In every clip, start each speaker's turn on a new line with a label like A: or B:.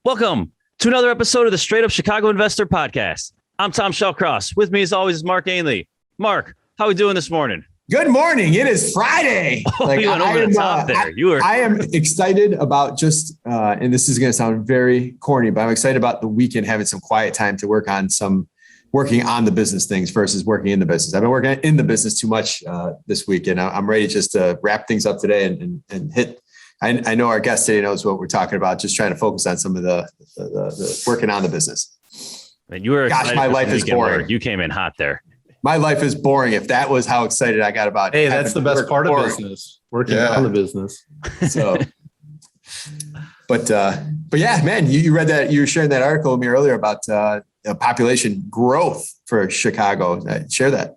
A: Welcome to another episode of the Straight Up Chicago Investor Podcast. I'm 𝗤𝗏𝗏. With me, as always, is Mark 𝗬𝗏𝗏. Mark, how are we doing this morning?
B: Good morning. It is Friday.
A: You went over the top there.
B: I am excited about and this is going to sound very corny, but I'm excited about the weekend having some quiet time to working on the business things versus working in the business. I've been working in the business too much this week, and I'm ready just to wrap things up today and hit. I know our guest today knows what we're talking about. Just trying to focus on some of the working on the business.
A: And you were
B: gosh, my life is boring.
A: Work. You came in hot there.
B: My life is boring. If that was how excited I got about,
C: hey, that's the best part of business. Working on the business.
B: So, but yeah, man, you read that. You were sharing that article with me earlier about population growth for Chicago. Share that.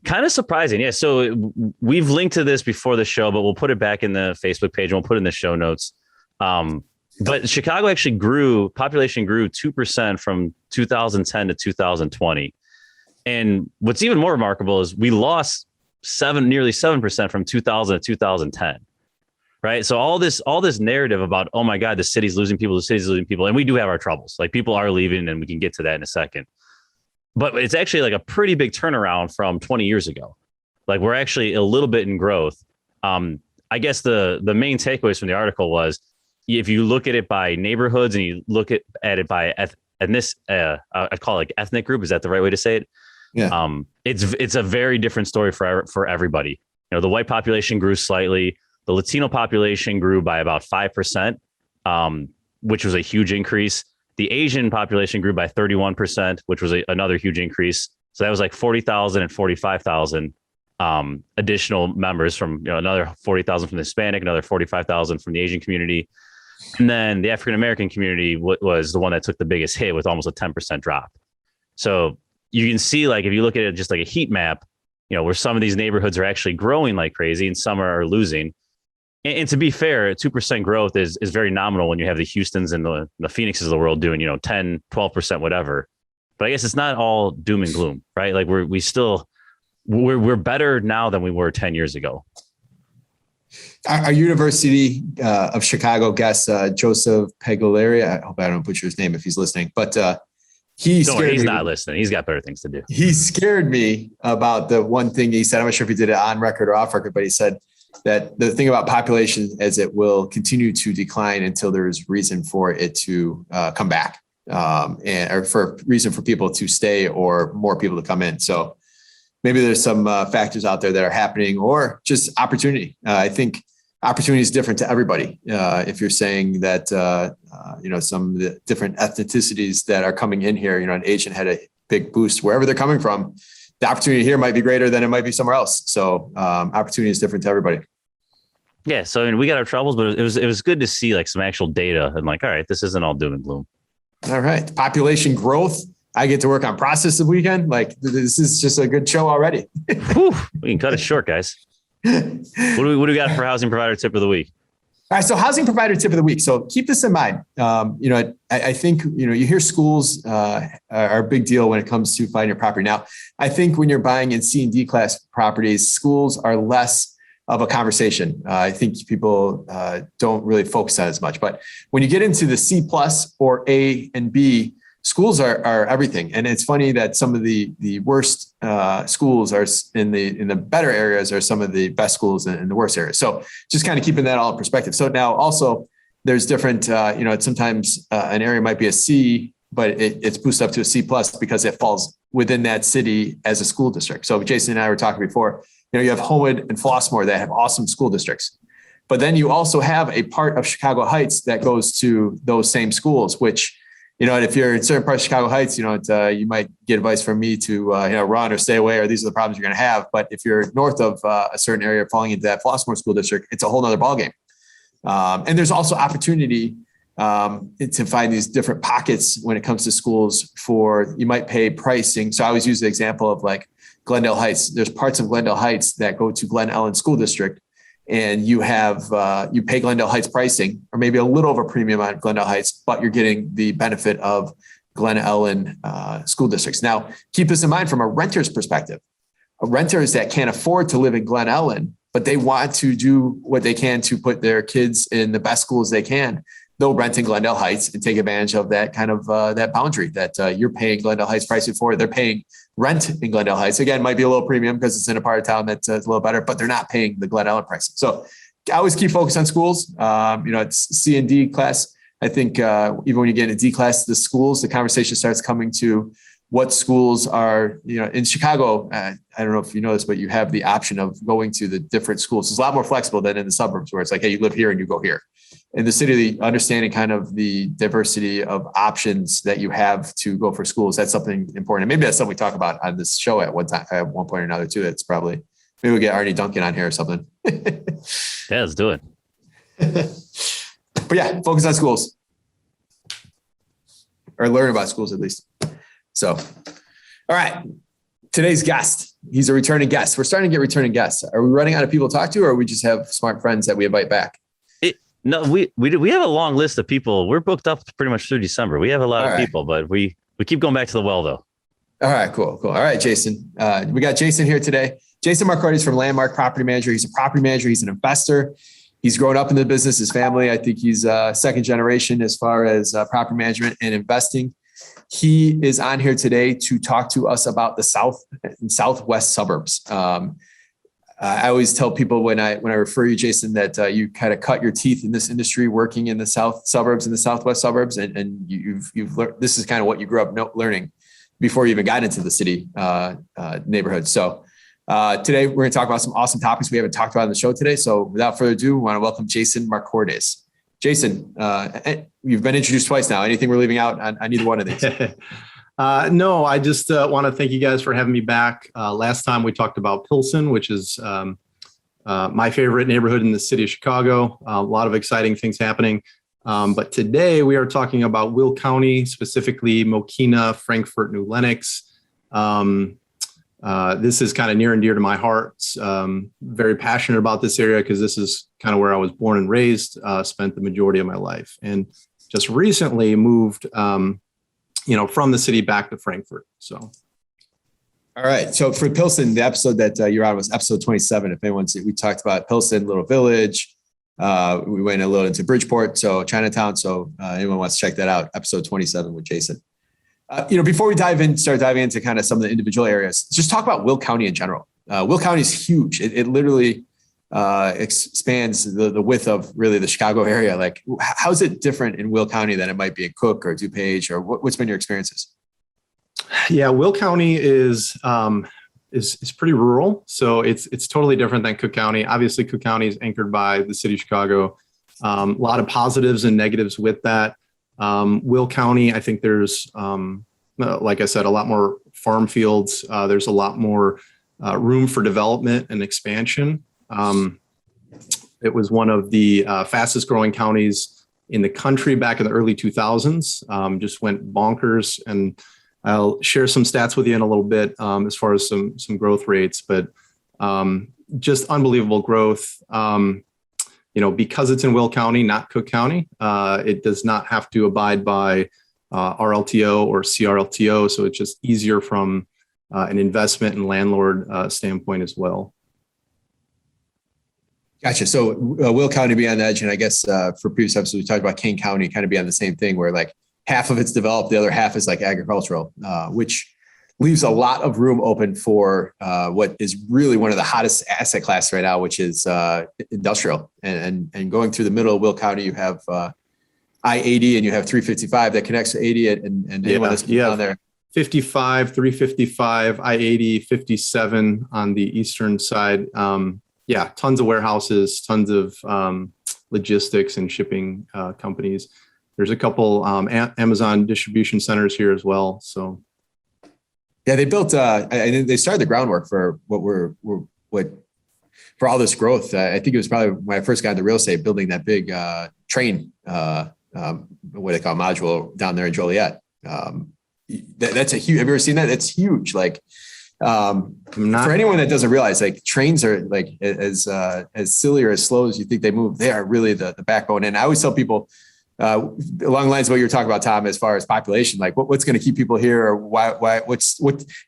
A: Kind of surprising. Yeah. So we've linked to this before the show, but we'll put it back in the Facebook page and we'll put it in the show notes. But Chicago actually population grew 2% from 2010 to 2020. And what's even more remarkable is we lost nearly 7% from 2000 to 2010. Right. So all this narrative about, oh my God, the city's losing people, and we do have our troubles. Like, people are leaving, and we can get to that in a second. But it's actually like a pretty big turnaround from 20 years ago. Like, we're actually a little bit in growth. I guess the main takeaways from the article was, if you look at it by neighborhoods and you look at it by I'd call it like ethnic group. Is that the right way to say it? Yeah. It's a very different story for everybody. You know, the white population grew slightly. The Latino population grew by about 5%, which was a huge increase. The Asian population grew by 31%, which was another huge increase. So that was like 40,000 and 45,000 additional members from, another 40,000 from the Hispanic, another 45,000 from the Asian community. And then the African-American community was the one that took the biggest hit with almost a 10% drop. So you can see, like, if you look at it just like a heat map, where some of these neighborhoods are actually growing like crazy and some are losing. And to be fair, 2% growth is very nominal when you have the Houstons and the Phoenixes of the world doing, 10, 12%, whatever. But I guess it's not all doom and gloom, right? Like, we're better now than we were 10 years ago.
B: Our University of Chicago guest, 𝗤𝗏𝗶𝗵𝗵, I hope I don't butcher his name if he's listening, but he's
A: not listening. He's got better things to do.
B: He scared me about the one thing he said. I'm not sure if he did it on record or off record, but he said that the thing about population is it will continue to decline until there's reason for it to come back, or for reason for people to stay or more people to come in. So maybe there's some factors out there that are happening, or just opportunity. I think opportunity is different to everybody. If you're saying that, some of the different ethnicities that are coming in here, an Asian had a big boost wherever they're coming from. The opportunity here might be greater than it might be somewhere else. So opportunity is different to everybody.
A: Yeah. So we got our troubles, but it was good to see like some actual data and like, all right, this isn't all doom and gloom.
B: All right. Population growth. I get to work on process this weekend. Like, this is just a good show already.
A: Whew, we can cut it short, guys. What do we got for housing provider tip of the week?
B: All right. So housing provider tip of the week. So keep this in mind. I think, you hear schools are a big deal when it comes to finding your property. Now, I think when you're buying in C and D class properties, schools are less of a conversation. I think people don't really focus on it as much. But when you get into the C+ or A and B, schools are everything. And it's funny that some of the worst schools are in the better areas are some of the best schools in the worst areas. So just kind of keeping that all in perspective. So now also there's different, sometimes an area might be a C, but it's boosted up to a C+ because it falls within that city as a school district. So Jason and I were talking before, you have Homewood and Flossmoor that have awesome school districts. But then you also have a part of Chicago Heights that goes to those same schools, which, if you're in certain parts of Chicago Heights, you might get advice from me to, run or stay away, or these are the problems you're going to have. But if you're north of a certain area falling into that Flossmoor school district, it's a whole nother ballgame. And there's also opportunity to find these different pockets when it comes to schools you might pay pricing. So I always use the example of like Glendale Heights. There's parts of Glendale Heights that go to Glen Ellen School District, and you pay Glendale Heights pricing, or maybe a little over premium on Glendale Heights, but you're getting the benefit of Glen Ellen school districts. Now, keep this in mind from a renter's perspective. Renters that can't afford to live in Glen Ellen, but they want to do what they can to put their kids in the best schools they can. they'll rent in Glendale Heights and take advantage of that kind of that boundary that you're paying Glendale Heights pricing for. They're paying rent in Glendale Heights. Again, might be a little premium because it's in a part of town that's a little better, but they're not paying the Glen Ellen pricing. So I always keep focused on schools. It's C and D class. I think even when you get into D class, the schools, the conversation starts coming to what schools are, in Chicago. I don't know if you know this, but you have the option of going to the different schools. It's a lot more flexible than in the suburbs where it's like, hey, you live here and you go here. In the city, understanding kind of the diversity of options that you have to go for schools, that's something important. And maybe that's something we talk about on this show at one point or another too. It's probably, maybe we'll get Arnie Duncan on here or something.
A: Yeah, let's do it.
B: But yeah, focus on schools. Or learn about schools at least. So, all right. Today's guest, he's a returning guest. We're starting to get returning guests. Are we running out of people to talk to, or we just have smart friends that we invite back?
A: No, we have a long list of people. We're booked up pretty much through December. We have a lot of people, but we keep going back to the well, though.
B: All right, cool. All right, Jason. We got Jason here today. Jason Marcordes from Landmark Property Manager. He's a property manager. He's an investor. He's grown up in the business. His family, I think he's second generation as far as property management and investing. He is on here today to talk to us about the South and Southwest suburbs. I always tell people when I refer you, Jason, that you kind of cut your teeth in this industry working in the South suburbs and the Southwest suburbs, and you've learned. This is kind of what you grew up learning before you even got into the city neighborhood. So today we're going to talk about some awesome topics we haven't talked about on the show today. So without further ado, we want to welcome Jason Marcordes. Jason, you've been introduced twice now. Anything we're leaving out on either one of these?
C: No, I just want to thank you guys for having me back. Last time we talked about Pilsen, which is my favorite neighborhood in the city of Chicago. A lot of exciting things happening. But today we are talking about Will County, specifically Mokena, Frankfort, New Lenox. This is kind of near and dear to my heart. Very passionate about this area because this is kind of where I was born and raised, spent the majority of my life, and just recently moved from the city back to Frankfort. So.
B: All right. So for Pilsen, the episode that you're on was episode 27. If anyone's, we talked about Pilsen, little village. We went a little into Bridgeport, so Chinatown. So anyone wants to check that out, episode 27 with Jason. Before we start diving into kind of some of the individual areas, just talk about Will County in general. Will County is huge. It literally expands the width of really the Chicago area. Like, how is it different in Will County than it might be in Cook or DuPage, or what's been your experiences?
C: Yeah, Will County is pretty rural, so it's totally different than Cook County. Obviously, Cook County is anchored by the city of Chicago. A lot of positives and negatives with that. Will County, I think there's, like I said, a lot more farm fields. There's a lot more room for development and expansion. It was one of the fastest growing counties in the country back in the early 2000s. Just went bonkers, and I'll share some stats with you in a little bit as far as some growth rates, but just unbelievable growth. Because it's in Will County, not Cook County, it does not have to abide by RLTO or CRLTO, so it's just easier from an investment and landlord standpoint as well.
B: Gotcha. So Will County be on the edge, and I guess for previous episodes we talked about King County kind of be on the same thing, where like half of it's developed, the other half is like agricultural, which leaves a lot of room open for what is really one of the hottest asset classes right now, which is industrial. And going through the middle of Will County, you have I-80 and you have 355 that connects to 80 and anyone that's down there.
C: 55, 355, I-80, 57 on the eastern side. Tons of warehouses, tons of logistics and shipping companies. There's a couple Amazon distribution centers here as well. So.
B: Yeah, they built. They started the groundwork for for all this growth. I think it was probably when I first got into real estate, building that big train, what they call module down there in Joliet. That's a huge. Have you ever seen that? It's huge. Like for anyone that doesn't realize, like trains are like as silly or as slow as you think they move. They are really the backbone. And I always tell people. Along the lines of what you were talking about, Tom, as far as population, like what's going to keep people here, or what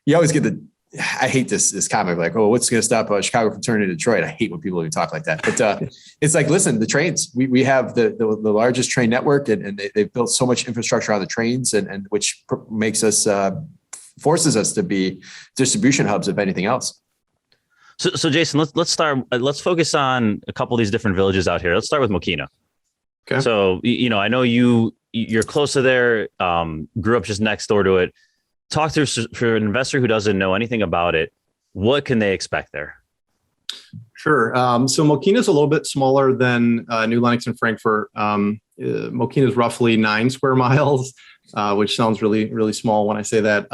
B: you always get the I hate this comment like, oh, what's going to stop Chicago from turning to Detroit? I hate when people even talk like that. But it's like, listen, the trains, we have the largest train network, and they've built so much infrastructure on the trains, and which makes us forces us to be distribution hubs, if anything else.
A: So Jason, let's start. Let's focus on a couple of these different villages out here. Let's start with Mokena. Okay. So I know you're close to there. Grew up just next door to it. Talk to for an investor who doesn't know anything about it. What can they expect there?
C: Sure. So Mokena is a little bit smaller than New Lenox and Frankfort. Mokena is roughly 9 square miles, which sounds really, really small when I say that.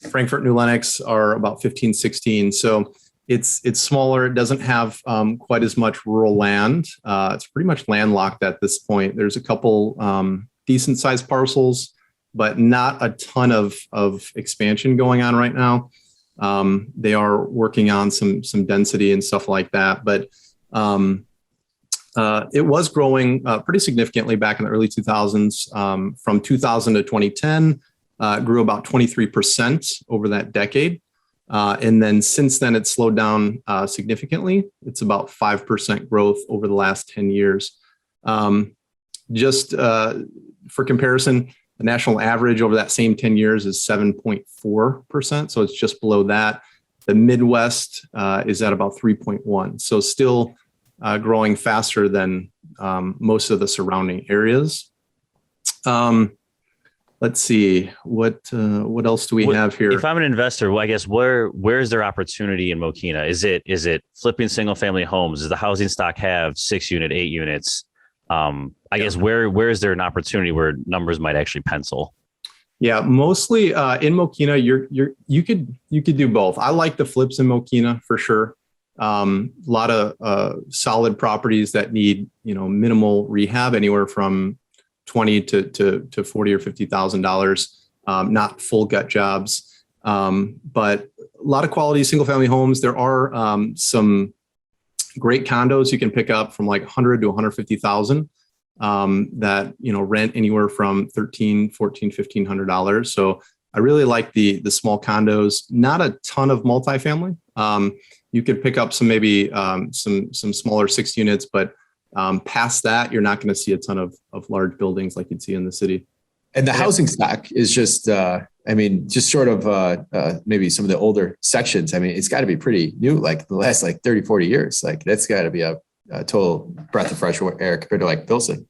C: Frankfort, New Lenox are about 15, 16. So it's smaller. It doesn't have quite as much rural land. It's pretty much landlocked at this point. There's a couple decent sized parcels, but not a ton of expansion going on right now. They are working on some density and stuff like that, but it was growing pretty significantly back in the early 2000s. From 2000 to 2010, grew about 23% over that decade. And then since then, it's slowed down significantly. It's about 5% growth over the last 10 years. Just for comparison, the national average over that same 10 years is 7.4%. So it's just below that. The Midwest is at about 3.1. So still growing faster than most of the surrounding areas. Let's see, what else do we have here?
A: If I'm an investor, well, I guess where's their opportunity in Mokena? Is it flipping single family homes? Does the housing stock have 6 unit, 8 units? I guess where is there an opportunity where numbers might actually pencil?
C: Yeah, mostly in Mokena, you could do both. I like the flips in Mokena for sure. A lot of solid properties that need minimal rehab, anywhere from $20,000 to $40,000 or $50,000. Not full gut jobs, but a lot of quality single family homes. There are some great condos you can pick up from like 100 to 150,000 that rent anywhere from $1,300, $1,400, $1,500. So I really like the small condos. Not a ton of multifamily. You could pick up some some smaller 6 units, but past that, you're not going to see a ton of large buildings like you'd see in the city.
B: And the housing stock is just, just short of maybe some of the older sections. I mean, it's got to be pretty new, like the last 30, 40 years. Like that's got to be a total breath of fresh air compared to like Pilsen.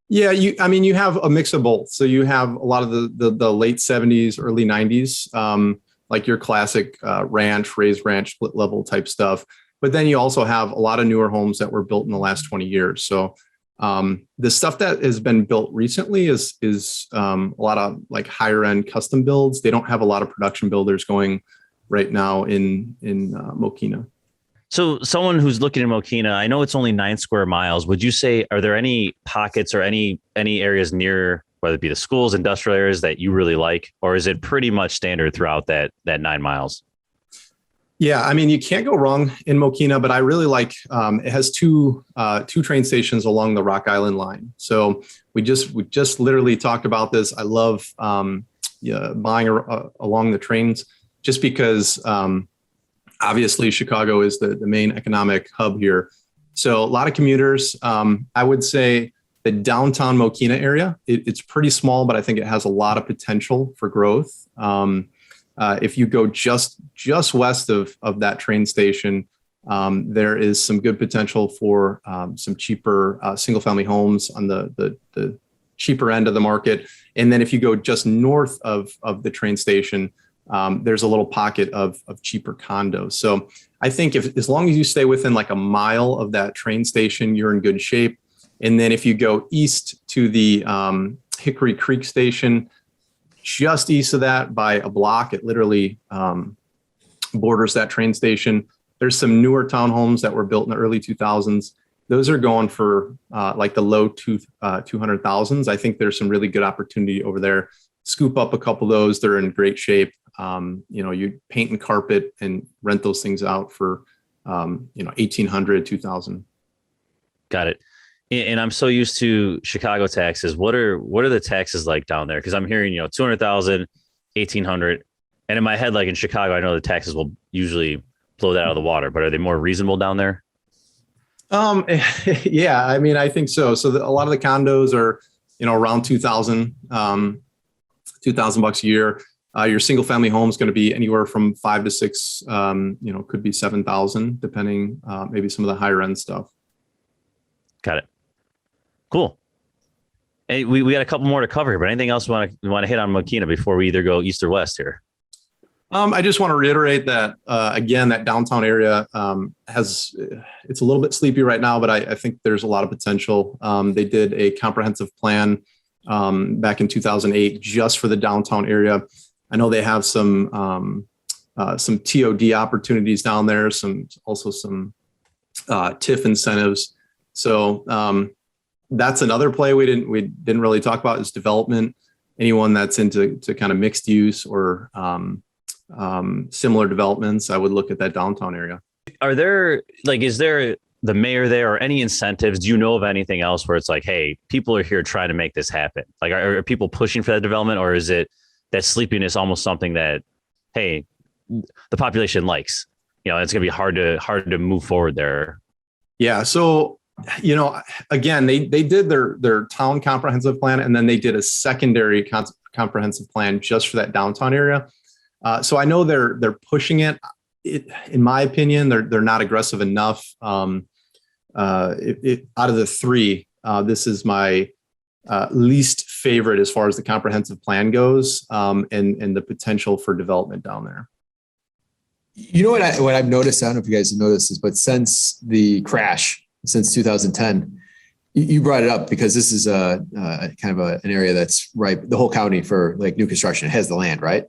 C: Yeah, you have a mix of both. So you have a lot of the late 70s, early 90s, like your classic ranch, raised ranch, split level type stuff. But then you also have a lot of newer homes that were built in the last 20 years. So the stuff that has been built recently is a lot of like higher end custom builds. They don't have a lot of production builders going right now in Mokena.
A: So someone who's looking at Mokena, I know it's only 9 square miles. Would you say, are there any pockets or any areas near, whether it be the schools, industrial areas that you really like, or is it pretty much standard throughout that 9 miles?
C: Yeah, you can't go wrong in Mokena, but I really like it has two train stations along the Rock Island line. So we just literally talked about this. I love buying along the trains just because obviously Chicago is the main economic hub here. So a lot of commuters. I would say the downtown Mokena area, it's pretty small, but I think it has a lot of potential for growth. If you go just west of that train station, there is some good potential for some cheaper single family homes on the cheaper end of the market. And then if you go just north of the train station, there's a little pocket of cheaper condos. So I think as long as you stay within like a mile of that train station, you're in good shape. And then if you go east to the Hickory Creek station, just east of that by a block, it literally borders that train station. There's some newer townhomes that were built in the early 2000s. Those are going for like the low 200,000s. I think there's some really good opportunity over there. Scoop up a couple of those. They're in great shape. You paint and carpet and rent those things out for, 1,800, 2,000.
A: Got it. And I'm so used to Chicago taxes. What are the taxes like down there? Because I'm hearing, 200,000, 1,800. And in my head, like in Chicago, I know the taxes will usually blow that out of the water, but are they more reasonable down there?
C: Yeah, I mean, I think so. So a lot of the condos are, around 2,000, $2,000 a year. Your single family home is going to be anywhere from 5 to 6, could be 7,000, depending, maybe some of the higher end stuff.
A: Got it. Cool. Hey, we got a couple more to cover here, but anything else you want to hit on Mokena before we either go east or west here?
C: I just want to reiterate that, again, that downtown area it's a little bit sleepy right now, but I think there's a lot of potential. They did a comprehensive plan back in 2008 just for the downtown area. I know they have some TOD opportunities down there, also some TIF incentives. So that's another play we didn't really talk about is development. Anyone that's into kind of mixed use or similar developments, I would look at that downtown area. Is there the mayor there or any incentives? Do you know of anything else where it's like, hey, people are here trying to make this happen? Like, are people pushing for that development, or is it that sleepiness almost something that, hey, the population likes? It's going to be hard to move forward there. Yeah. So, again, they did their town comprehensive plan, and then they did a secondary comprehensive plan just for that downtown area. So I know they're pushing it. In my opinion, they're not aggressive enough. Out of the three, this is my least favorite as far as the comprehensive plan goes, and the potential for development down there.
B: You know what I've noticed? I don't know if you guys have noticed this, but since the crash, since 2010, you brought it up because this is an area that's ripe, the whole county for like new construction. It has the land, right?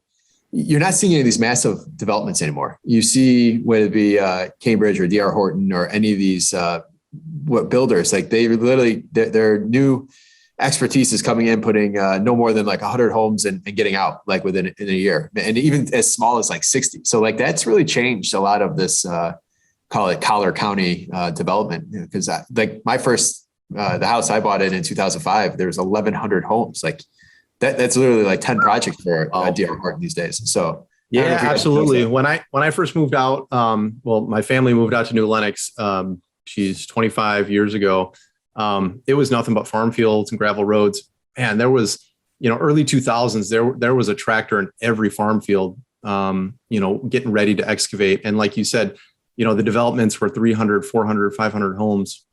B: You're not seeing any of these massive developments anymore. You see whether it be Cambridge or D.R. Horton or any of these builders, like they literally, their new expertise is coming in, putting no more than like 100 homes and getting out like within a year, and even as small as like 60. So like that's really changed a lot of this, call it Collar County development. Because like my first, the house I bought in 2005, there was 1,100 homes. Like that's literally like 10 projects for D.R. Horton these days. So
C: yeah, absolutely. When I first moved out, my family moved out to New Lenox. She's 25 years ago. It was nothing but farm fields and gravel roads. And there was, early 2000s, there was a tractor in every farm field, getting ready to excavate. And like you said, the developments were 300, 400, 500 homes.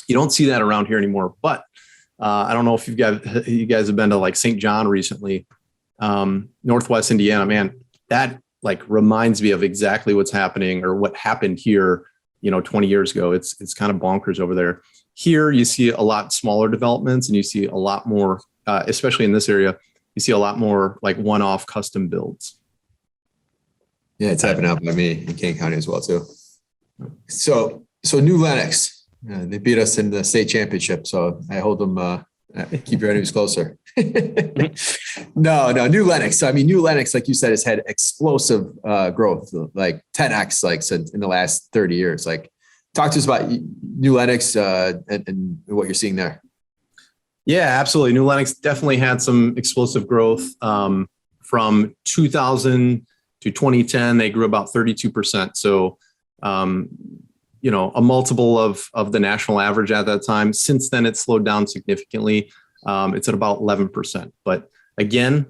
C: You don't see that around here anymore. But I don't know if you guys have been to like St. John recently, Northwest Indiana, man, that like reminds me of exactly what's happening or what happened here, 20 years ago. It's kind of bonkers over there. Here, you see a lot smaller developments, and you see a lot more, especially in this area, you see a lot more like one-off custom builds.
B: Yeah, it's happening out by me in Kane County as well too. So New Lenox, they beat us in the state championship. So I hold them, keep your enemies closer. No, New Lenox. So I mean, New Lenox, like you said, has had explosive growth, like 10x, like in the last 30 years. Like, talk to us about New Lenox and what you're seeing there.
C: Yeah, absolutely. New Lenox definitely had some explosive growth. From 2000 to 2010, they grew about 32%. So, a multiple of the national average at that time. Since then, it's slowed down significantly. It's at about 11%. But again,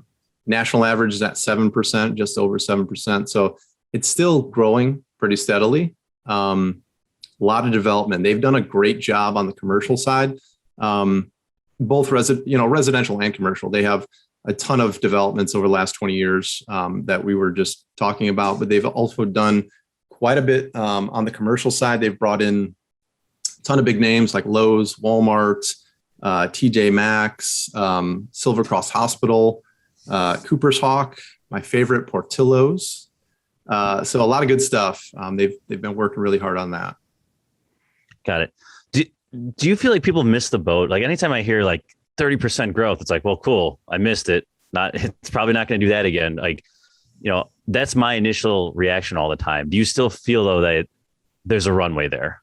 C: national average is at 7%, just over 7%. So it's still growing pretty steadily. A lot of development. They've done a great job on the commercial side, both residential and commercial. They have a ton of developments over the last 20 years that we were just talking about, but they've also done quite a bit on the commercial side. They've brought in a ton of big names like Lowe's, Walmart, TJ Maxx, Silver Cross Hospital, Cooper's Hawk, my favorite, Portillo's. So a lot of good stuff. They've been working really hard on that.
A: Got it. Do you feel like people miss the boat? Like anytime I hear like 30% growth, it's like, well, cool, I missed it. It's probably not going to do that again. Like, that's my initial reaction all the time. Do you still feel though that there's a runway there?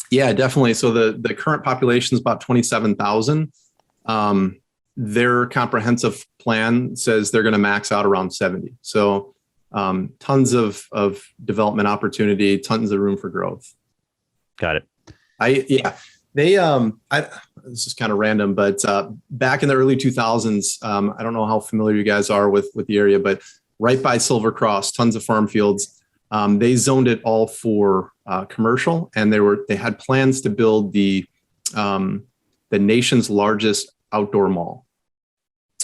A: Yeah,
C: definitely. So the current population is about 27,000. their comprehensive plan says they're going to max out around 70. So tons of development opportunity, tons of room for growth.
A: Got it.
C: This is kind of random, but back in the early 2000s, I don't know how familiar you guys are with the area, but right by Silver Cross, tons of farm fields. They zoned it all for commercial, and they had plans to build the nation's largest outdoor mall.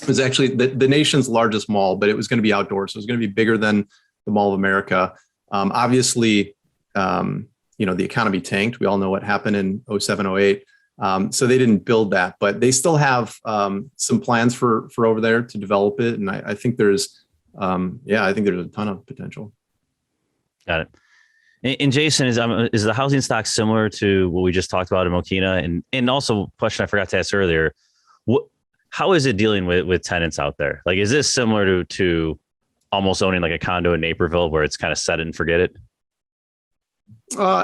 C: It was actually the nation's largest mall, but it was going to be outdoors. So it was going to be bigger than the Mall of America. Obviously, the economy tanked. We all know what happened in 07, 08. So they didn't build that, but they still have some plans for over there to develop it. And I think there's a ton of potential.
A: Got it. And Jason, is the housing stock similar to what we just talked about in Mokena? And also, a question I forgot to ask earlier, how is it dealing with tenants out there? Like, is this similar to almost owning like a condo in Naperville where it's kind of set it and forget it?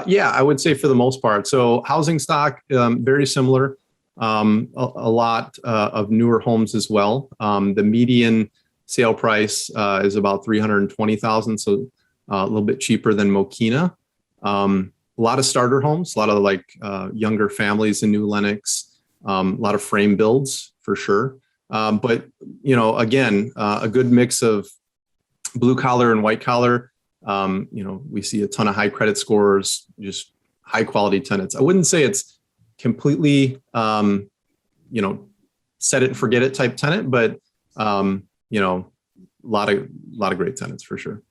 C: Yeah, I would say for the most part. So housing stock, very similar. A lot of newer homes as well. The median sale price is about $320,000, so a little bit cheaper than Mokena. A lot of starter homes, a lot of younger families in New Lenox. A lot of frame builds for sure. But again, a good mix of blue collar and white collar. We see a ton of high credit scores, just high quality tenants. I wouldn't say it's completely, set it and forget it type tenant, but, a lot of great tenants for sure.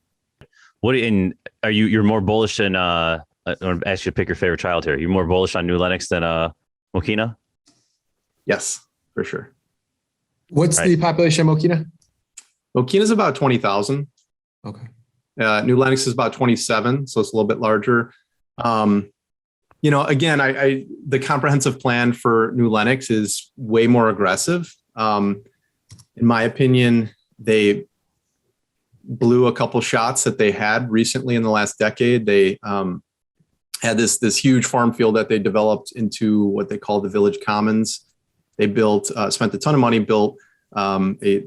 C: You're more bullish than, I want to ask you to pick your favorite child here. You're more bullish on New Lenox than Mokena? Yes, for sure.
B: What's the population of Mokena?
C: Mokena is about 20,000.
B: Okay.
C: New Lenox is about 27, so it's a little bit larger. Again, the comprehensive plan for New Lenox is way more aggressive. In my opinion, they blew a couple shots that they had recently in the last decade. They had this huge farm field that they developed into what they call the Village Commons. They spent a ton of money, built a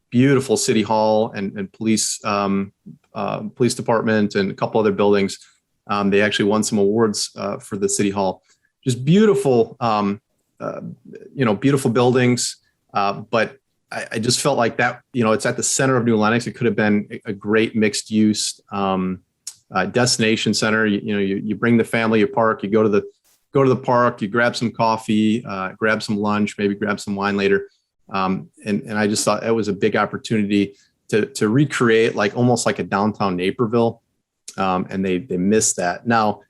C: beautiful city hall and police department and a couple other buildings. They actually won some awards for the city hall. Just beautiful, beautiful buildings. But I just felt like that, it's at the center of New Lenox. It could have been a great mixed use destination center. You bring the family, you park, you go to the park, you grab some coffee, grab some lunch, maybe grab some wine later. And I just thought it was a big opportunity to recreate almost like a downtown Naperville. And they missed that. Now,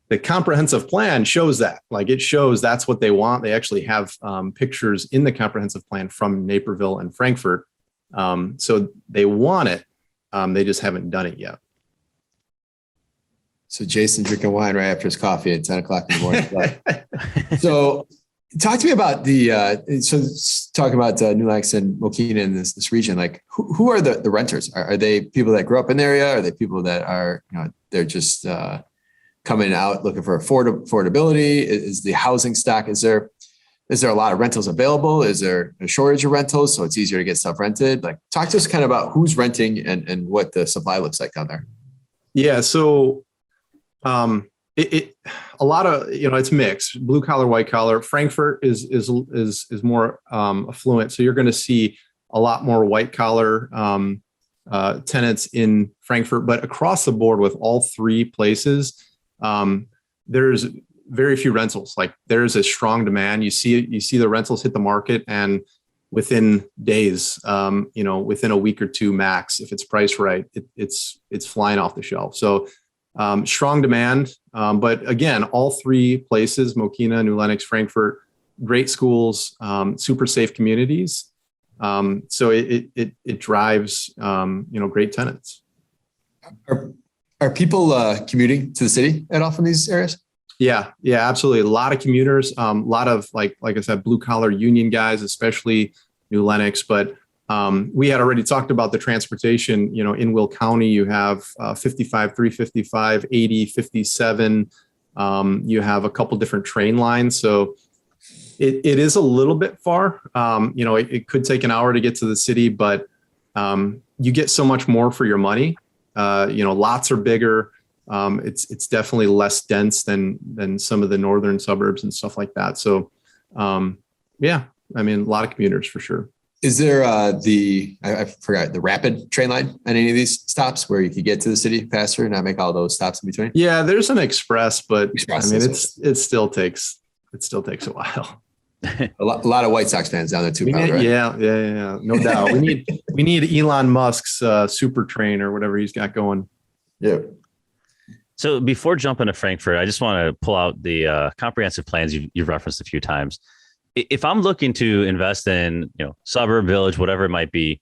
C: the comprehensive plan shows that, it shows that's what they want. They actually have pictures in the comprehensive plan from Naperville and Frankfort. So they want it. They just haven't done it yet.
B: So Jason drinking wine right after his coffee at 10 o'clock in the morning. So talk to me about talk about New Lenox and Mokena in this region. Who are the renters? Are they people that grew up in the area? Are they people that are, they're just coming out looking for affordability? Is the housing stock, is there a lot of rentals available? Is there a shortage of rentals so it's easier to get stuff rented? Talk to us kind of about who's renting and what the supply looks like down there.
C: Yeah. So a lot of, it's mixed, blue collar, white collar. Frankfort is more affluent. So you're going to see a lot more white collar tenants in Frankfort, but across the board with all three places, there's very few rentals. There's a strong demand. You see the rentals hit the market, and within days, within a week or two max, if it's priced right, it's flying off the shelf. So strong demand. But again, all three places, Mokena, New Lenox, Frankfort, great schools, super safe communities. So it drives, great tenants.
B: Are people commuting to the city at all from these areas?
C: Yeah, absolutely. A lot of commuters, a lot of like I said, blue collar union guys, especially New Lenox. But we had already talked about the transportation. In Will County, you have 55, 355, 80, 57. You have a couple different train lines. So, It is a little bit far. It could take an hour to get to the city, but you get so much more for your money. Lots are bigger. It's definitely less dense than some of the northern suburbs and stuff like that. So, a lot of commuters for sure.
B: Is there I forgot, the rapid train line at any of these stops where you could get to the city faster and not make all those stops in between?
C: Yeah, there's an express, but it still takes a while.
B: a lot of White Sox fans down there too. Right?
C: Yeah, no doubt. we need Elon Musk's super train or whatever he's got going.
B: Yeah.
A: So before jumping to Frankfort, I just want to pull out the comprehensive plans you've referenced a few times. If I'm looking to invest in, suburb, village, whatever it might be,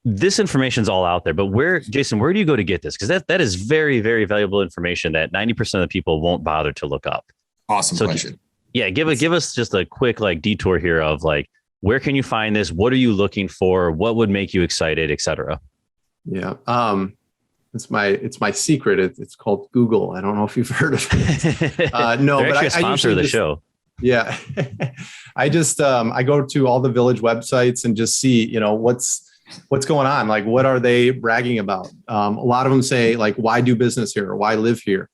A: this information's all out there. But Jason, where do you go to get this? Because that is very, very valuable information that 90% of the people won't bother to look up.
B: Awesome question.
A: Yeah, give us just a quick detour here of where can you find this? What are you looking for? What would make you excited, et cetera?
C: Yeah. It's my secret. It's called Google. I don't know if you've heard of it. No,
A: They're
C: but
A: actually a sponsor of the show.
C: Yeah. I just, I go to all the village websites and just see, what's going on? What are they bragging about? A lot of them say why do business here or why live here?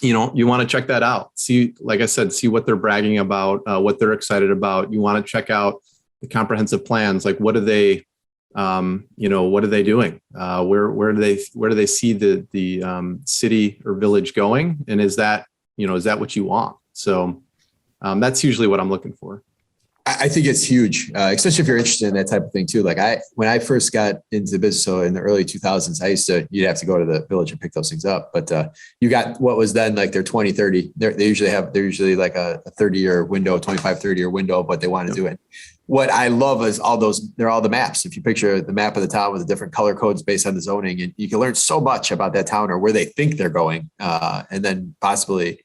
C: You want to check that out. See, like I said, see what they're bragging about, what they're excited about. You want to check out the comprehensive plans. What are they, what are they doing? Where do they see the city or village going? And is that what you want? So that's usually what I'm looking for.
B: I think it's huge, especially if you're interested in that type of thing too. When I first got into the business, so in the early 2000s, you'd have to go to the village and pick those things up. But you got what was then their 20, 30, they're usually a 30-year window, 25, 30-year window, but they want to do it. What I love is they're all the maps. If you picture the map of the town with the different color codes based on the zoning, and you can learn so much about that town or where they think they're going. And then possibly,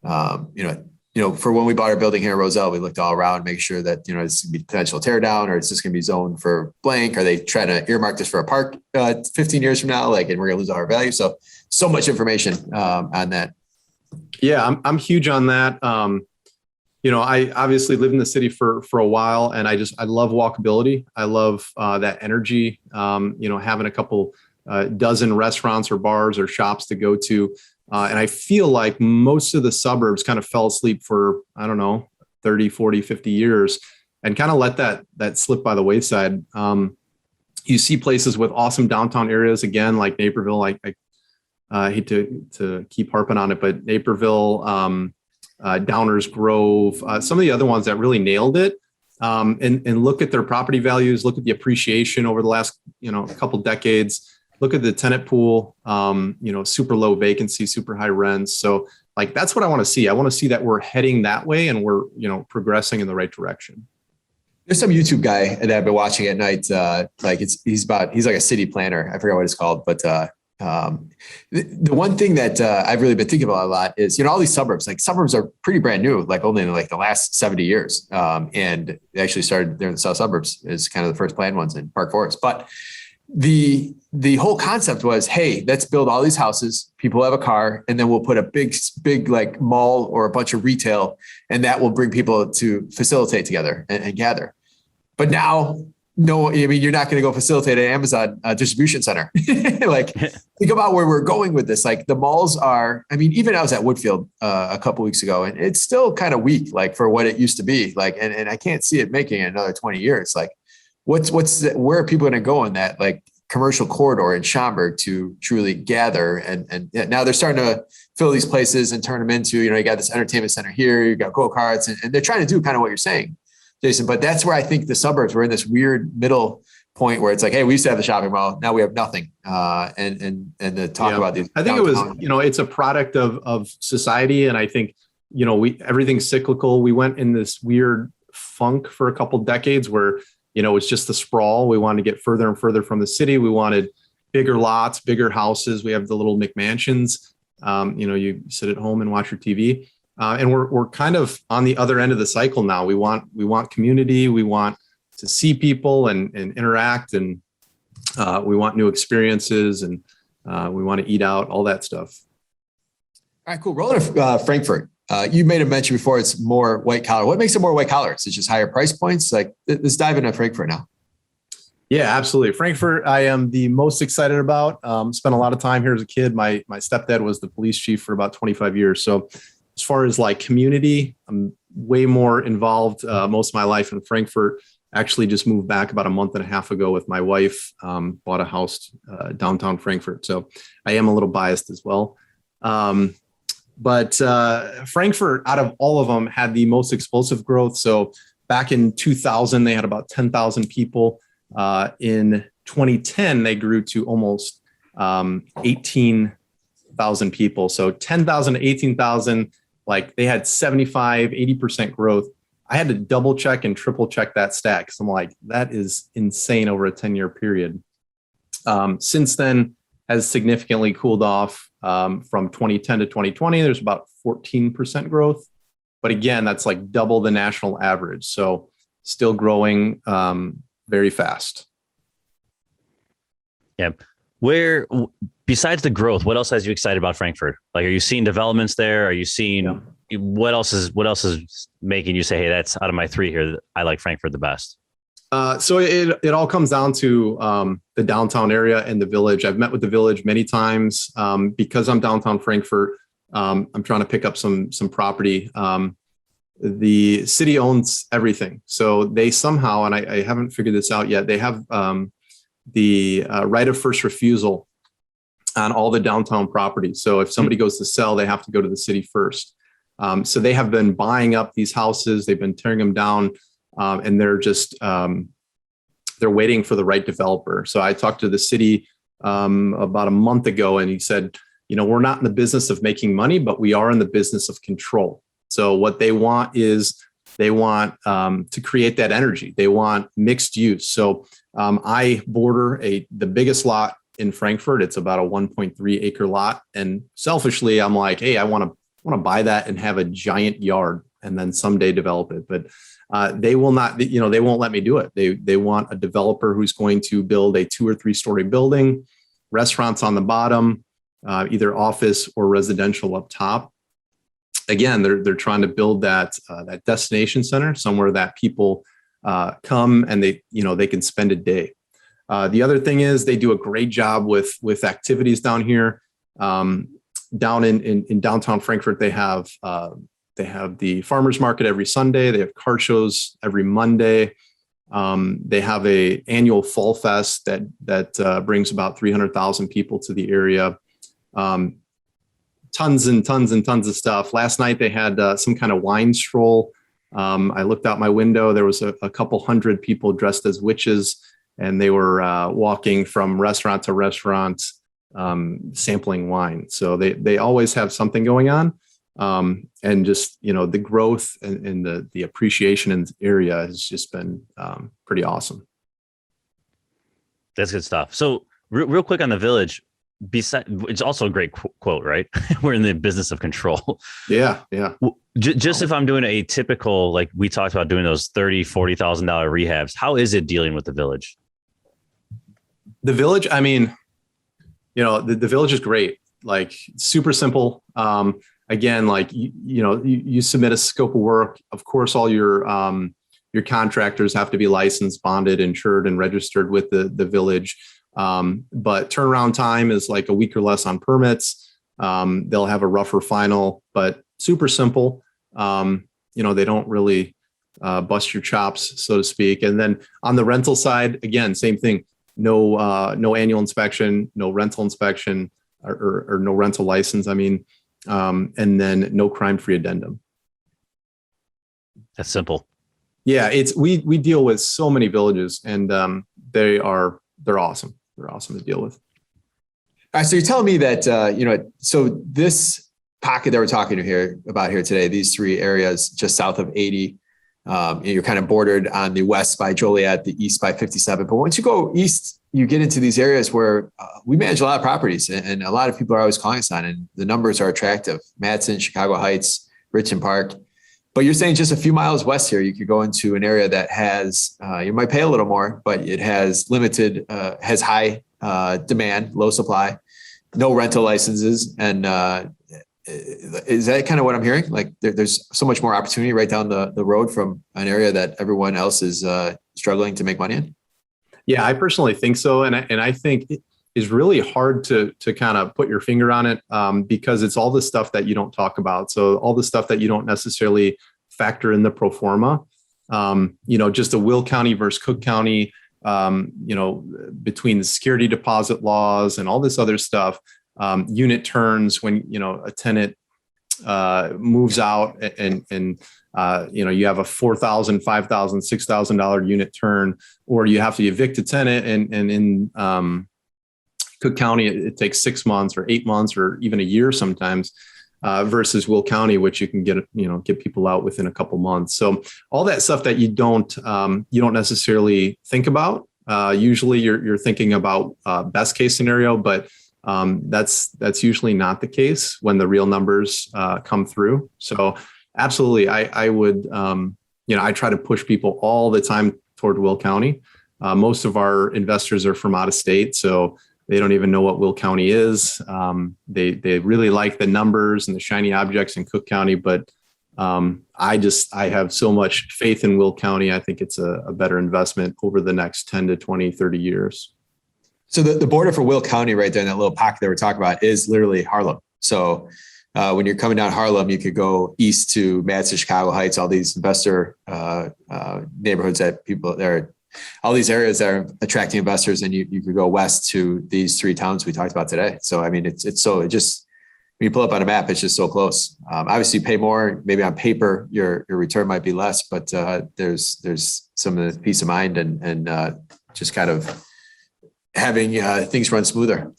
B: for when we bought our building here in Roselle, we looked all around, make sure that, it's going to be potential tear down, or it's just going to be zoned for blank. Are they trying to earmark this for a park 15 years from now? And we're going to lose all our value. So much information on that.
C: Yeah, I'm huge on that. I obviously lived in the city for a while, and I love walkability. I love that energy, having a couple dozen restaurants or bars or shops to go to. And I feel like most of the suburbs kind of fell asleep for, 30, 40, 50 years and kind of let that slip by the wayside. You see places with awesome downtown areas, again, like Naperville. I hate to keep harping on it, but Naperville, Downers Grove, some of the other ones that really nailed it. And look at their property values, look at the appreciation over the last, couple decades. Look at the tenant pool, super low vacancy, super high rents. So that's what I want to see. I want to see that we're heading that way and we're, progressing in the right direction.
B: There's some YouTube guy that I've been watching at night. He's like a city planner. I forgot what it's called, but the one thing that I've really been thinking about a lot is, all these suburbs, suburbs are pretty brand new, only in the last 70 years. And they actually started there in the south suburbs as kind of the first planned ones in Park Forest. But the whole concept was, hey, let's build all these houses. People have a car, and then we'll put a big mall or a bunch of retail, and that will bring people to facilitate together and gather. But now, no, you're not going to go facilitate an Amazon distribution center. Think about where we're going with this. The malls are, even I was at Woodfield a couple weeks ago, and it's still kind of weak, for what it used to be. And I can't see it making it another 20 years. Where are people going to go in that commercial corridor in Schaumburg to truly gather? And now they're starting to fill these places and turn them into, you got this entertainment center here, you got go-karts, and they're trying to do kind of what you're saying, Jason. But that's where I think the suburbs were in this weird middle point where it's hey, we used to have the shopping mall, now we have nothing. And the talk about these.
C: I think it was, it's a product of society, and I think, everything's cyclical. We went in this weird funk for a couple decades where it's just the sprawl. We wanted to get further and further from the city. We wanted bigger lots, bigger houses. We have the little McMansions. You sit at home and watch your TV. And we're kind of on the other end of the cycle now. We want community. We want to see people and interact, and we want new experiences, and we want to eat out, all that stuff.
B: All right, cool. Rolling to Frankfort. You made a mention before, it's more white collar. What makes it more white collar? Is it just higher price points? Like, let's dive into Frankfort now.
C: Yeah, absolutely. Frankfort, I am the most excited about. Spent a lot of time here as a kid. My stepdad was the police chief for about 25 years. So as far as like community, I'm way more involved most of my life in Frankfort. Actually just moved back about a month and a half ago with my wife, bought a house downtown Frankfort. So I am a little biased as well. But Frankfort, out of all of them, had the most explosive growth. So back in 2000, they had about 10,000 people. In 2010, they grew to almost 18,000 people. So 10,000 to 18,000, like they had 75, 80% growth. I had to double check and triple check that stat because I'm like, that is insane over a 10-year period. Since then has significantly cooled off from 2010 to 2020. There's about 14% growth. But again, that's like double the national average. So still growing very fast.
A: Yeah. Where, besides the growth, what else has you excited about Frankfort? Like, are you seeing developments there? Are you seeing what else is making you say, hey, that's out of my three here, I like Frankfort the best?
C: So it all comes down to the downtown area and the village. I've met with the village many times because I'm downtown Frankfort. I'm trying to pick up some property. The city owns everything. So they somehow, and I haven't figured this out yet, they have the right of first refusal on all the downtown properties. So if somebody goes to sell, they have to go to the city first. So they have been buying up these houses. They've been tearing them down and they're just, they're waiting for the right developer. So I talked to the city about a month ago and he said, we're not in the business of making money, but we are in the business of control. So what they want is they want to create that energy. They want mixed use. So I border the biggest lot in Frankfort. It's about a 1.3 acre lot. And selfishly, I'm like, hey, I want to buy that and have a giant yard and then someday develop it. But they will not, they won't let me do it. They want a developer who's going to build a 2 or 3 story building, restaurants on the bottom, either office or residential up top. Again, they're trying to build that destination center, somewhere that people come and they can spend a day. The other thing is they do a great job with activities down here. Down in downtown Frankfort, they have the farmers market every Sunday. They have car shows every Monday. They have a annual fall fest that brings about 300,000 people to the area. Tons and tons and tons of stuff. Last night they had some kind of wine stroll. I looked out my window. There was a couple hundred people dressed as witches, and they were walking from restaurant to restaurant, sampling wine. So they always have something going on. And just, the growth and the appreciation in the area has just been pretty awesome.
A: That's good stuff. So real quick on the village, it's also a great quote, right? We're in the business of control.
C: Yeah.
A: Just if I'm doing a typical, like we talked about doing those $30,000, $40,000 rehabs, how is it dealing with the village?
C: The village, I mean, the village is great, like super simple. Again, like, you submit a scope of work. Of course, all your contractors have to be licensed, bonded, insured, and registered with the village. But turnaround time is like a week or less on permits. They'll have a rougher final, but super simple. They don't really bust your chops, so to speak. And then on the rental side, again, same thing. No annual inspection, no rental inspection, or no rental license. I mean, and then no crime-free addendum.
A: That's simple.
C: Yeah, we deal with so many villages, and they're awesome. They're awesome to deal with.
B: All right, so you're telling me that so this pocket that we're talking about here today, these 3 areas just south of 80, you're kind of bordered on the west by Joliet, the east by 57. But once you go east, you get into these areas where we manage a lot of properties, and a lot of people are always calling us on, and the numbers are attractive. Madison, Chicago Heights, Richmond Park. But you're saying just a few miles west here, you could go into an area that has, you might pay a little more, but it has has high demand, low supply, no rental licenses, and Is that kind of what I'm hearing? Like there's so much more opportunity right down the road from an area that everyone else is struggling to make money in?
C: Yeah, I personally think so. And I think it is really hard to kind of put your finger on it because it's all the stuff that you don't talk about. So all the stuff that you don't necessarily factor in the pro forma, just the Will County versus Cook County, between the security deposit laws and all this other stuff, unit turns when, a tenant moves out and you have a $4,000, $5,000, $6,000 unit turn, or you have to evict a tenant. And in Cook County, it takes 6 months or 8 months or even a year sometimes, versus Will County, which you can get people out within a couple months. So all that stuff that you don't necessarily think about. Usually you're thinking about best case scenario, but that's usually not the case when the real numbers come through. So absolutely, I would, I try to push people all the time toward Will County. Most of our investors are from out of state, so they don't even know what Will County is. They really like the numbers and the shiny objects in Cook County, but I have so much faith in Will County. I think it's a better investment over the next 10 to 20, 30 years.
B: So the border for Will County right there in that little pocket that we're talking about is literally Harlem. So when you're coming down Harlem, you could go east to Madison, Chicago Heights, all these investor neighborhoods that people there, all these areas that are attracting investors, and you could go west to these three towns we talked about today. So I mean, when you pull up on a map, it's just so close. Obviously, you pay more. Maybe on paper, your return might be less, but there's some of the peace of mind and just kind of having things run smoother.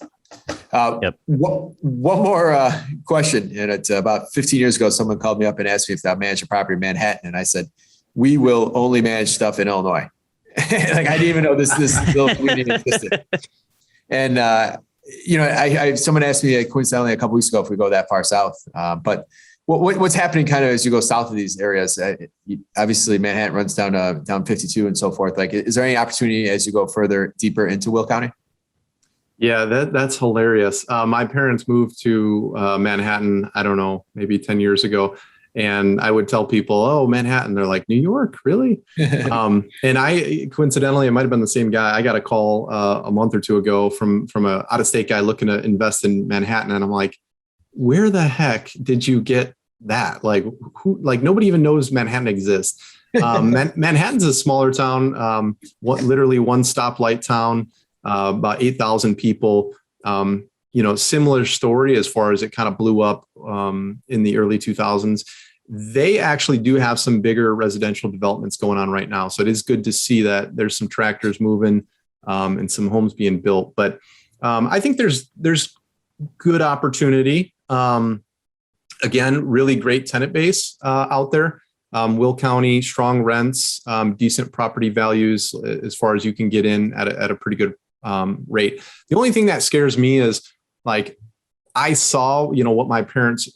A: Yep.
B: One more question. And it's about 15 years ago, someone called me up and asked me if I managed a property in Manhattan. And I said, we will only manage stuff in Illinois. Like I didn't even know this bill existed. And, someone asked me coincidentally a couple weeks ago if we go that far south. But what's happening kind of as you go south of these areas? Obviously, Manhattan runs down 52 and so forth. Like, is there any opportunity as you go further deeper into Will County?
C: Yeah, that's hilarious. My parents moved to Manhattan, I don't know, maybe 10 years ago. And I would tell people, oh, Manhattan. They're like, New York, really? And I, coincidentally, it might have been the same guy. I got a call a month or two ago from a out-of-state guy looking to invest in Manhattan. And I'm like, where the heck did you get that? Like, nobody even knows Manhattan exists. Manhattan's a smaller town, literally one stoplight town, about 8,000 people. Similar story as far as it kind of blew up in the early 2000s. They actually do have some bigger residential developments going on right now. So it is good to see that there's some tractors moving and some homes being built. But I think there's good opportunity. Again, really great tenant base out there. Will County, strong rents, decent property values as far as you can get in at a pretty good rate. The only thing that scares me is like I saw, what my parents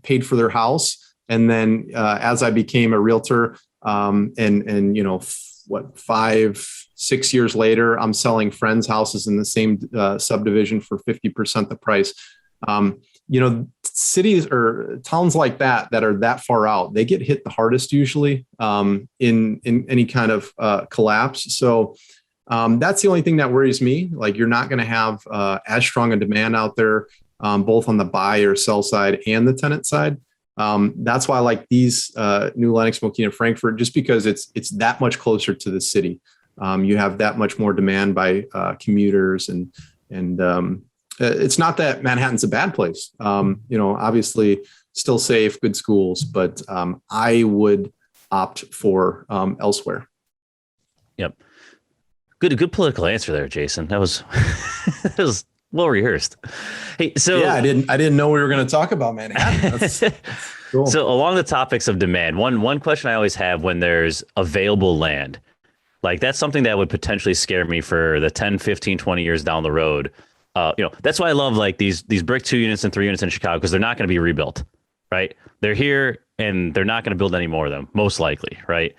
C: paid for their house. And then as I became a realtor and 5-6 years later, I'm selling friends' houses in the same subdivision for 50% the price. Cities or towns like that are that far out, they get hit the hardest usually in any kind of collapse. So that's the only thing that worries me. Like you're not going to have as strong a demand out there, both on the buy or sell side and the tenant side. That's why I like these new Lenox, Mokena, Frankfort, just because it's that much closer to the city. You have that much more demand by commuters and it's not that Manhattan's a bad place. Obviously still safe, good schools, but I would opt for elsewhere.
A: Yep. Good political answer there, Jason. That was well rehearsed. Hey, so
C: yeah, I didn't know we were going to talk about Manhattan. That's cool.
A: So along the topics of demand, one question I always have when there's available land, like that's something that would potentially scare me for the 10, 15, 20 years down the road. That's why I love like these brick 2 units and 3 units in Chicago, because they're not going to be rebuilt, right? They're here and they're not going to build any more of them, most likely, right?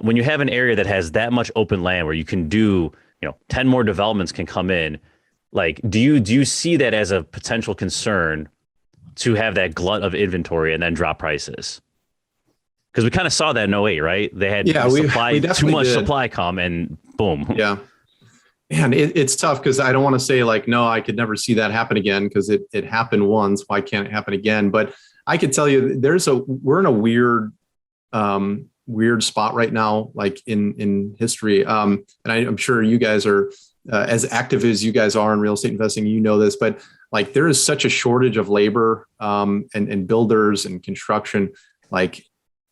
A: When you have an area that has that much open land where you can do, 10 more developments can come in, like, do you see that as a potential concern to have that glut of inventory and then drop prices. Because we kind of saw that in 08, right? They had too much supply come and boom.
C: Yeah. Man, it's tough because I don't want to say like, no, I could never see that happen again because it happened once. Why can't it happen again? But I could tell you we're in a weird spot right now, like in history. And I'm sure you guys are as active as you guys are in real estate investing, you know this, but like there is such a shortage of labor and builders and construction. Like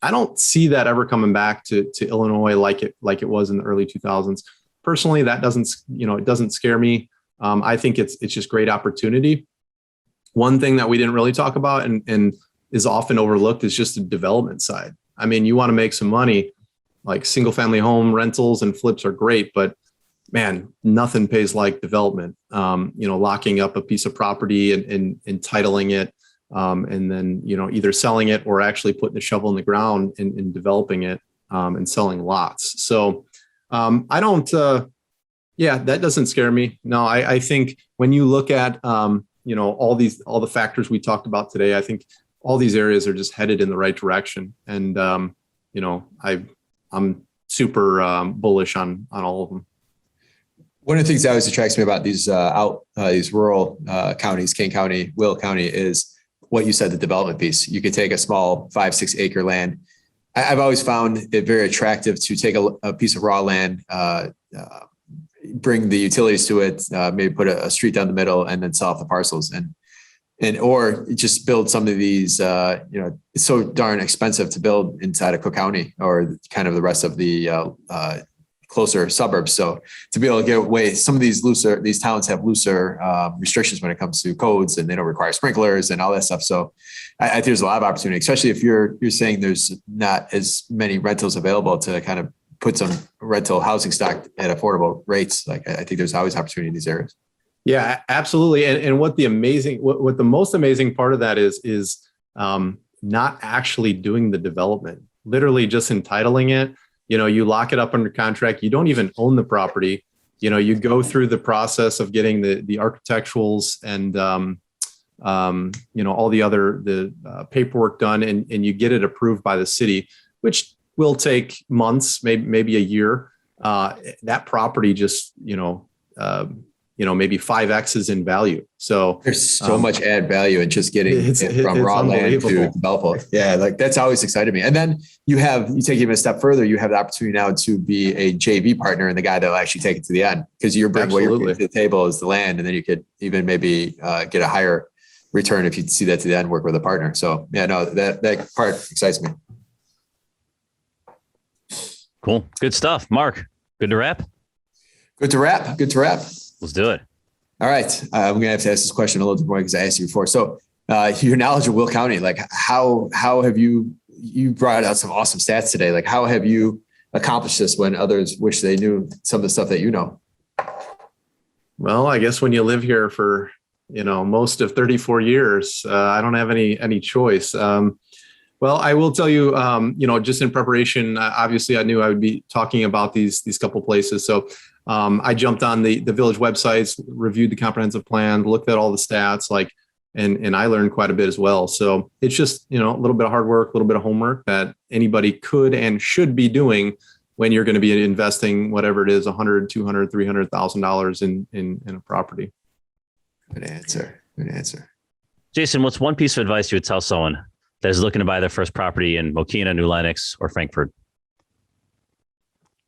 C: I don't see that ever coming back to Illinois like it was in the early 2000s. Personally, that it doesn't scare me. I think it's just great opportunity. One thing that we didn't really talk about and is often overlooked is just the development side. I mean, you want to make some money, like single family home rentals and flips are great, but man, nothing pays like development. Locking up a piece of property and entitling it, and then, either selling it or actually putting the shovel in the ground and developing it and selling lots. So that doesn't scare me. No, I think when you look at, all the factors we talked about today, I think all these areas are just headed in the right direction. And, I'm super bullish on all of them.
B: One of the things that always attracts me about these rural counties, Kane County, Will County, is what you said, the development piece. You could take a small 5-6 acre land. I've always found it very attractive to take a piece of raw land, bring the utilities to it, maybe put a street down the middle, and then sell off the parcels, or just build some of these. It's so darn expensive to build inside of Cook County or kind of the rest of the closer suburbs. So to be able to get away, some of these towns have looser restrictions when it comes to codes, and they don't require sprinklers and all that stuff. So I think there's a lot of opportunity, especially if you're saying there's not as many rentals available to kind of put some rental housing stock at affordable rates. Like I think there's always opportunity in these areas.
C: Yeah, absolutely. And what the most amazing part of that is not actually doing the development, literally just entitling it. You lock it up under contract. You don't even own the property. You go through the process of getting the architecturals and, all the paperwork done, and you get it approved by the city, which will take months, maybe a year. That property just, maybe 5X's in value. So
B: there's so much add value in just getting it from raw land to developable. Yeah, like that's always excited me. And then you take it even a step further. You have the opportunity now to be a JV partner and the guy that will actually take it to the end, because you're bringing what you're bringing to the table is the land, and then you could even maybe get a higher return if you see that to the end, work with a partner. So yeah, no, that part excites me.
A: Cool, good stuff, Mark. Good to wrap.
B: Good to wrap.
A: Let's do it.
B: All right. I'm going to have to ask this question a little bit more because I asked you before. So your knowledge of Will County, like how have you brought out some awesome stats today. Like how have you accomplished this when others wish they knew some of the stuff that you know?
C: Well, I guess when you live here for, most of 34 years, I don't have any choice. Well, I will tell you, just in preparation, obviously I knew I would be talking about these couple places. So I jumped on the village websites, reviewed the comprehensive plan, looked at all the stats, and I learned quite a bit as well. So it's just, a little bit of hard work, a little bit of homework that anybody could and should be doing when you're going to be investing whatever it is, $100,000, $200,000, $300,000 in a property.
B: Good answer.
A: Jason, what's one piece of advice you would tell someone that is looking to buy their first property in Mokena, New Lenox, or Frankfort?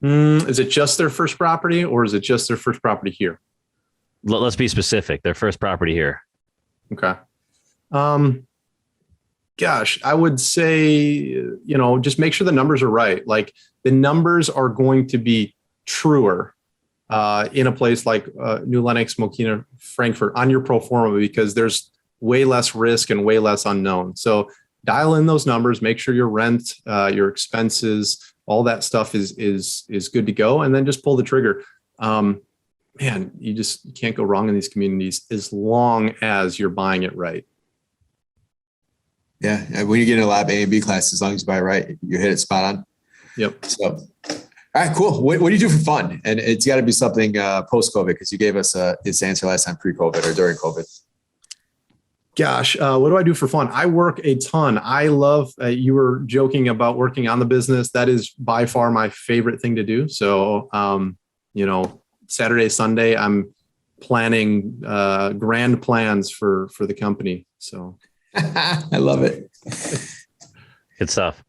C: Is it just their first property, or is it just their first property here?
A: Let's be specific. Their first property here.
C: Okay. Gosh, I would say, just make sure the numbers are right. Like the numbers are going to be truer in a place like New Lenox, Mokena, Frankfort on your pro forma, because there's way less risk and way less unknown. So dial in those numbers, make sure your rent, your expenses, all that stuff is good to go, and then just pull the trigger. Man, you can't go wrong in these communities as long as you're buying it right.
B: Yeah, when you get in a lab A and B class, as long as you buy it right, you hit it spot on.
C: Yep.
B: So, all right, cool. What do you do for fun? And it's got to be something post-COVID, because you gave us this answer last time pre-COVID or during COVID.
C: Gosh, what do I do for fun? I work a ton. I love, you were joking about working on the business. That is by far my favorite thing to do. So, Saturday, Sunday, I'm planning grand plans for the company. So
B: I love it.
A: Good stuff.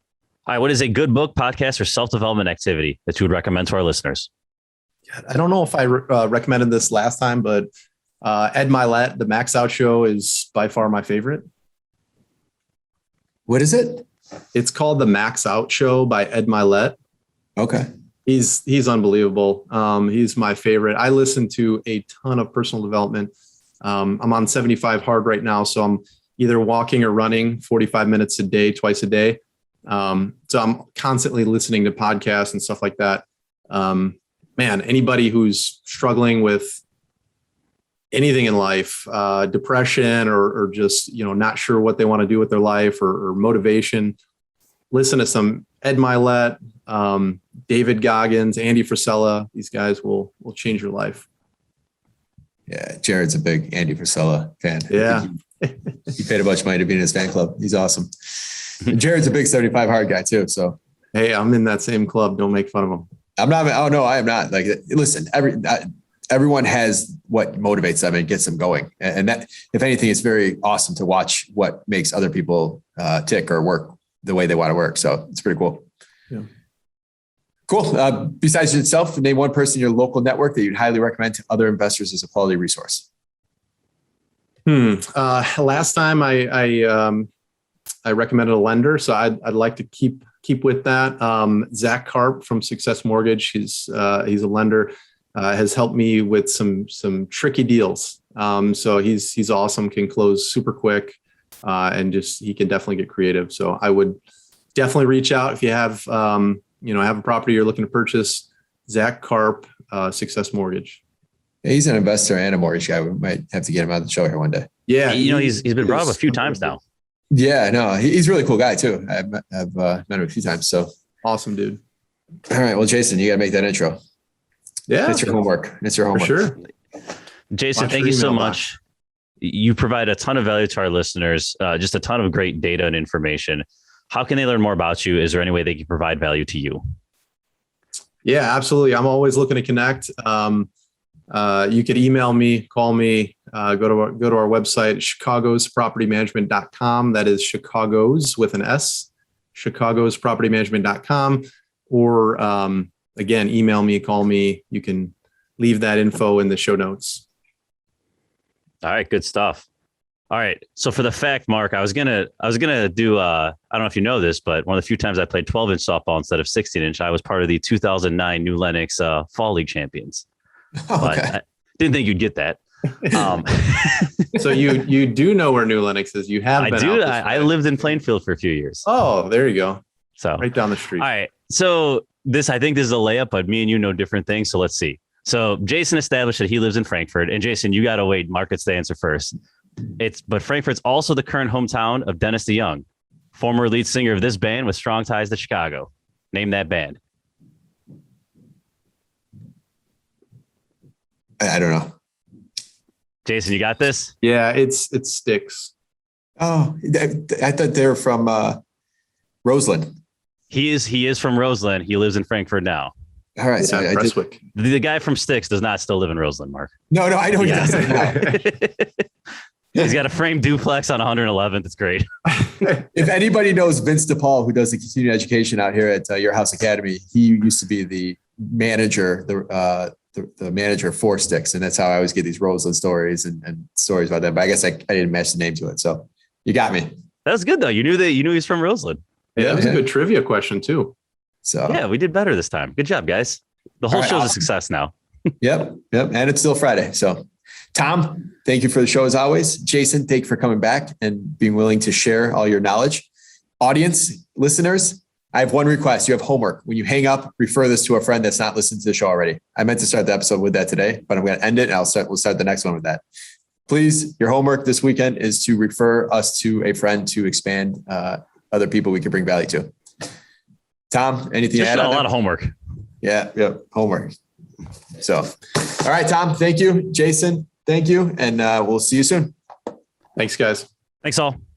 A: All right. What is a good book, podcast, or self-development activity that you would recommend to our listeners?
C: I don't know if I recommended this last time, but 𝗦𝘵𝗶𝗵𝗵𝗁, the Max Out Show, is by far my favorite.
B: What is it?
C: It's called the Max Out Show by 𝗦𝘵𝗶𝗵𝗵𝗁.
B: Okay.
C: He's unbelievable. He's my favorite. I listen to a ton of personal development. I'm on 75 hard right now, so I'm either walking or running 45 minutes a day, twice a day. So I'm constantly listening to podcasts and stuff like that. Man, anybody who's struggling with anything in life, depression or just, not sure what they want to do with their life or motivation, listen to some 𝗦𝘵𝗶𝗵𝗁, David Goggins, 𝗬𝗏𝘃𝗲. These guys will change your life.
B: Yeah. Jared's a big 𝗬𝗏𝘃𝗲 fan.
C: Yeah.
B: He paid a bunch of money to be in his fan club. He's awesome. And Jared's a big 75 hard guy too. So,
C: hey, I'm in that same club. Don't make fun of him.
B: I'm not. Oh no, I am not. Like, listen, everyone has what motivates them and gets them going. And that, if anything, it's very awesome to watch what makes other people tick or work the way they want to work. So it's pretty cool.
C: Yeah.
B: Cool. Besides yourself, name one person in your local network that you'd highly recommend to other investors as a quality resource.
C: Last time I recommended a lender, so I'd like to keep with that. 𝗬𝘃𝗲𝗀𝗵𝗁 from Success Mortgage. He's a lender, has helped me with some tricky deals. So he's awesome, can close super quick, and he can definitely get creative. So I would definitely reach out if you have have a property you're looking to purchase. 𝗬𝘃𝗲𝗀𝗵𝗁, Success Mortgage.
B: Yeah, he's an investor and a mortgage guy. We might have to get him on the show here one day.
C: Yeah,
A: he's been brought up a few times now.
B: Yeah, no, he's a really cool guy too. I've met him a few times. So
C: awesome, dude.
B: All right, well, Jason, you got to make that intro.
C: Yeah,
B: it's your homework. It's your homework.
C: For sure.
A: Jason, thank you so much. You provide a ton of value to our listeners. Just a ton of great data and information. How can they learn more about you? Is there any way they can provide value to you?
C: Yeah, absolutely. I'm always looking to connect. You could email me, call me, go to our website, 𝗬𝘃𝗲𝘃𝗲𝗀𝗄𝑠propertymanagement.com. That is with an S, 𝗬𝘃𝗲𝑠propertymanagement.com. Or again, email me, call me. You can leave that info in the show notes.
A: All right, good stuff. All right. So for the fact, Mark, I was gonna do I don't know if you know this, but one of the few times I played 12-inch softball instead of 16-inch, I was part of the 2009 New Lenox Fall League champions.
B: Okay.
A: But I didn't think you'd get that.
C: So you do know where New Lenox is. You have been.
A: I do. I lived in Plainfield for a few years.
C: Oh, there you go.
A: So
C: right down the street.
A: All right. So I think this is a layup, but me and you know different things. So let's see. So Jason established that he lives in Frankfort, and Jason, you got to wait. Mark gets the answer first. But Frankfort's also the current hometown of Dennis DeYoung, former lead singer of this band with strong ties to Chicago. Name that band.
B: I don't know.
A: Jason, you got this?
C: Yeah, it's Styx.
B: Oh, I thought they were from Roseland.
A: He is from Roseland. He lives in Frankfort now.
B: All right. So
A: the guy from Styx does not still live in Roseland, Mark.
B: No, I know he doesn't.
A: He's got a framed duplex on 111th. It's great.
B: If anybody knows 𝗬𝘗𝗶𝗵𝗵𝗵, who does the continuing education out here at Your House Academy, he used to be the manager, the manager for Styx. And that's how I always get these Roseland stories and stories about that. But I guess I didn't match the name to it. So you got me.
A: That was good though. You knew he's from Roseland.
C: Yeah, that was a good trivia question too.
B: So
A: yeah, we did better this time. Good job, guys. The whole show's a success now.
B: Yep. And it's still Friday. So Tom, thank you for the show as always. Jason, thank you for coming back and being willing to share all your knowledge. Audience, listeners, I have one request. You have homework. When you hang up, refer this to a friend that's not listened to the show already. I meant to start the episode with that today, but I'm going to end it and we'll start the next one with that. Please, your homework this weekend is to refer us to a friend to expand other people we can bring value to. Tom, anything to add?
A: A lot of homework.
B: Yeah, homework. So, all right, Tom, thank you. Jason, thank you. And we'll see you soon.
C: Thanks, guys.
A: Thanks all.